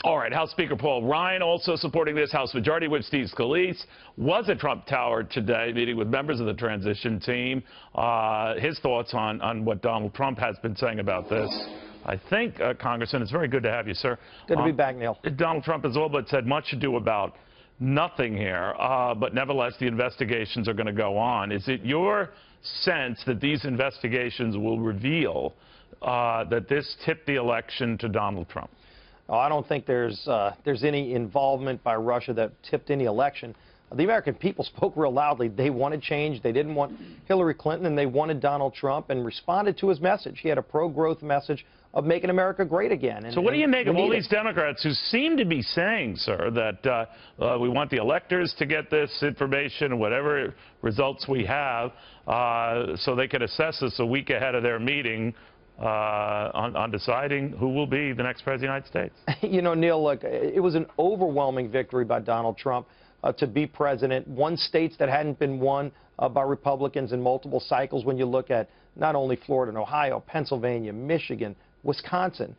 All right, House Speaker Paul Ryan also supporting this. House Majority Whip Steve Scalise was at Trump Tower today meeting with members of the transition team. His thoughts on what Donald Trump has been saying about this. I think, Congressman, it's very good to have you, sir. Good to be back, Neil. Donald Trump has all but said much ado about nothing here, but nevertheless, the investigations are going to go on. Is it your sense that these investigations will reveal that this tipped the election to Donald Trump? Oh, I don't think there's any involvement by Russia that tipped any election. The American people spoke real loudly. They wanted change. They didn't want Hillary Clinton, and they wanted Donald Trump, and responded to his message. He had a pro-growth message of making America great again. So what do you make of all these Democrats who seem to be saying, sir, that we want the electors to get this information, whatever results we have, so they can assess us a week ahead of their meeting on deciding who will be the next president of the United States? You know, Neil, look, it was an overwhelming victory by Donald Trump to be president. Won states that hadn't been won by Republicans in multiple cycles when you look at not only Florida and Ohio, Pennsylvania, Michigan, Wisconsin.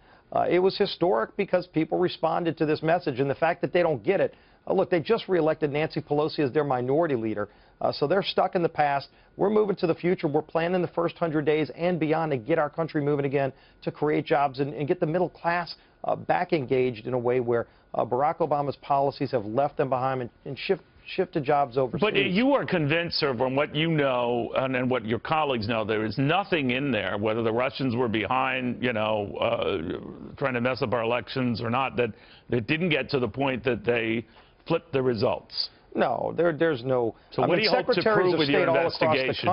It was historic because people responded to this message, and the fact that they don't get it. Look, they just reelected Nancy Pelosi as their minority leader, so they're stuck in the past. We're moving to the future. We're planning the first 100 days and beyond to get our country moving again, to create jobs and get the middle class back engaged in a way where Barack Obama's policies have left them behind and shifted jobs overseas. But you are convinced, sir, from what you know and what your colleagues know, there is nothing in there, whether the Russians were behind, you know, trying to mess up our elections or not, that it didn't get to the point that they flipped the results. No, there's no. So what do you hope to prove with your investigation?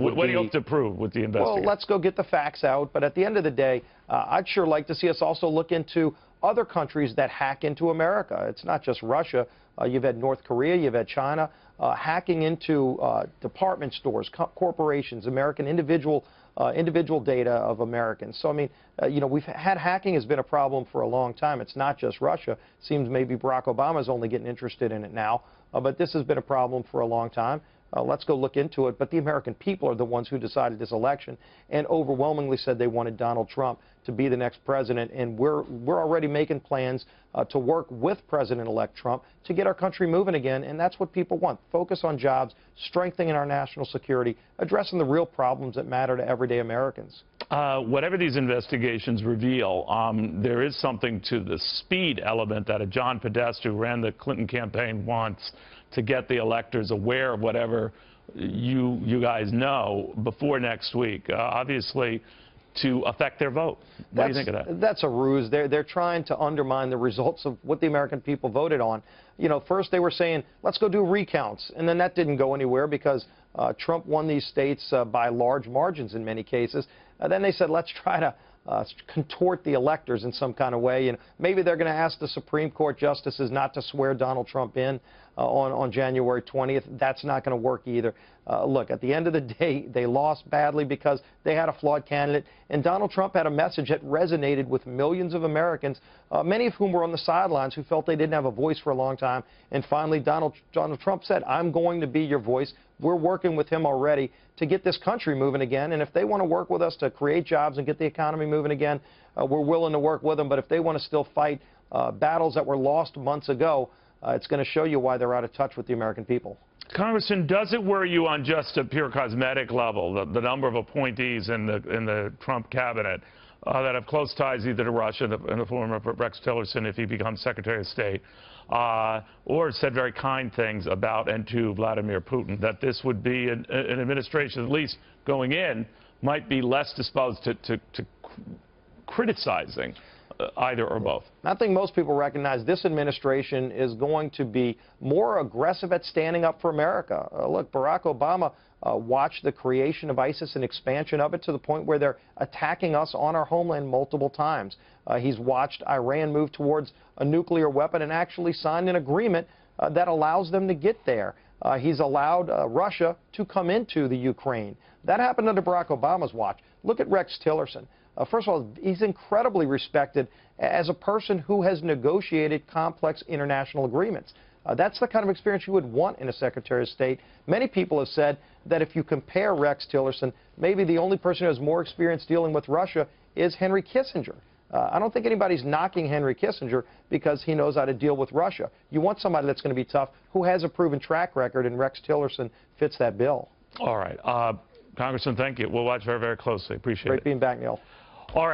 What do you hope to prove with the investigation? Well, let's go get the facts out. But at the end of the day, I'd sure like to see us also look into other countries that hack into America. It's not just Russia. You've had North Korea, you've had China hacking into department stores, corporations, American individual data of Americans. So, I mean, you know, we've had hacking has been a problem for a long time. It's not just Russia. Seems maybe Barack Obama's only getting interested in it now. But this has been a problem for a long time. Let's go look into it. But the American people are the ones who decided this election and overwhelmingly said they wanted Donald Trump to be the next president. And we're already making plans to work with President-elect Trump to get our country moving again. And that's what people want. Focus on jobs, strengthening our national security, addressing the real problems that matter to everyday Americans. Whatever these investigations reveal, there is something to the speed element that a John Podesta, who ran the Clinton campaign, wants to get the electors aware of whatever you guys know before next week, obviously to affect their vote. What do you think of that? That's a ruse. They're trying to undermine the results of what the American people voted on. You know, first they were saying, let's go do recounts, and then that didn't go anywhere because Trump won these states by large margins in many cases. Then they said, let's try to contort the electors in some kind of way. And maybe they're going to ask the Supreme Court justices not to swear Donald Trump in on January 20th. That's not going to work either. Look, at the end of the day, they lost badly because they had a flawed candidate. And Donald Trump had a message that resonated with millions of Americans, many of whom were on the sidelines, who felt they didn't have a voice for a long time. And finally, Donald Trump said, I'm going to be your voice. We're working with him already to get this country moving again. And if they want to work with us to create jobs and get the economy moving again, we're willing to work with them. But if they want to still fight battles that were lost months ago, it's going to show you why they're out of touch with the American people. Congressman, does it worry you on just a pure cosmetic level, the number of appointees in the Trump cabinet that have close ties either to Russia in the form of Rex Tillerson if he becomes Secretary of State, or said very kind things about and to Vladimir Putin, that this would be an administration, at least going in, might be less disposed to criticizing either or both? I think most people recognize this administration is going to be more aggressive at standing up for America. Look, Barack Obama watched the creation of ISIS and expansion of it to the point where they're attacking us on our homeland multiple times. He's watched Iran move towards a nuclear weapon and actually signed an agreement that allows them to get there. He's allowed Russia to come into the Ukraine. That happened under Barack Obama's watch. Look at Rex Tillerson. First of all, he's incredibly respected as a person who has negotiated complex international agreements. That's the kind of experience you would want in a Secretary of State. Many people have said that if you compare Rex Tillerson, maybe the only person who has more experience dealing with Russia is Henry Kissinger. I don't think anybody's knocking Henry Kissinger because he knows how to deal with Russia. You want somebody that's going to be tough, who has a proven track record, and Rex Tillerson fits that bill. All right. Congressman, thank you. We'll watch very, very closely. Appreciate it. Great being back, Neil. All right.